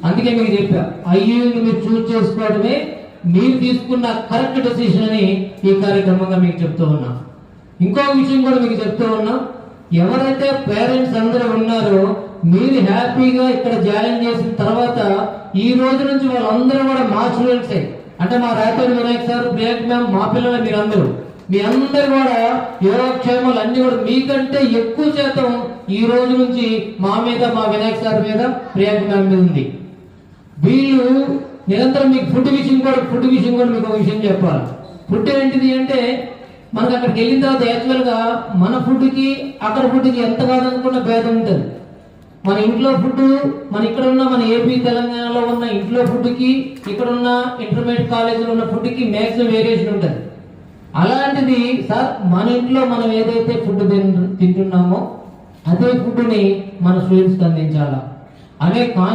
అందుకే మీకు చెప్పా, ఐయూని మీరు చూస్ చేసుకోవడమే మీరు తీసుకున్న కరెక్ట్ డెసిషన్ అని ఈ కార్యక్రమంగా మీకు చెప్తూ ఉన్నా. ఇంకో విషయం కూడా మీకు చెప్తూ ఉన్నా, ఎవరైతే పేరెంట్స్ అందరూ ఉన్నారో మీరు హ్యాపీగా ఇక్కడ జాయిన్ చేసిన తర్వాత ఈ రోజు నుంచి వాళ్ళందరూ కూడా మా స్టూడెంట్సే. అంటే మా రాయపల్లి వినాయక్ సార్, ప్రియాంక మ్యామ్, మా పిల్లలు మీరందరూ, మీ అందరు కూడా యోగక్షేమాలు అన్ని కూడా మీకంటే ఎక్కువ శాతం ఈ రోజు నుంచి మా మీద, మా వినాయక్ సార్ మీద, ప్రియాంక మ్యామ్ మీద ఉంది. వీళ్ళు నిరంతరం మీకు ఫుడ్ విషయం కూడా మీకు ఒక విషయం చెప్పాలి. ఫుడ్ ఏంటిది అంటే, మనకు అక్కడికి వెళ్ళిన తర్వాత యాక్చువల్ గా మన ఫుడ్కి అక్కడ ఫుడ్కి ఎంత కాదనుకున్న భేదం ఉంటుంది. మన ఇంట్లో ఫుడ్, మన ఇక్కడ ఉన్న మన ఏపీ తెలంగాణలో ఉన్న ఇంట్లో ఫుడ్కి, ఇక్కడ ఉన్న ఇంటర్మీడియట్ కాలేజీలో ఉన్న ఫుడ్కి మ్యాక్సిమం వేరియేషన్ ఉంటుంది. అలాంటిది సార్, మన ఇంట్లో మనం ఏదైతే ఫుడ్ తింటున్నామో అదే ఫుడ్ని మన స్టూడెంట్స్కి అందించాలా అనే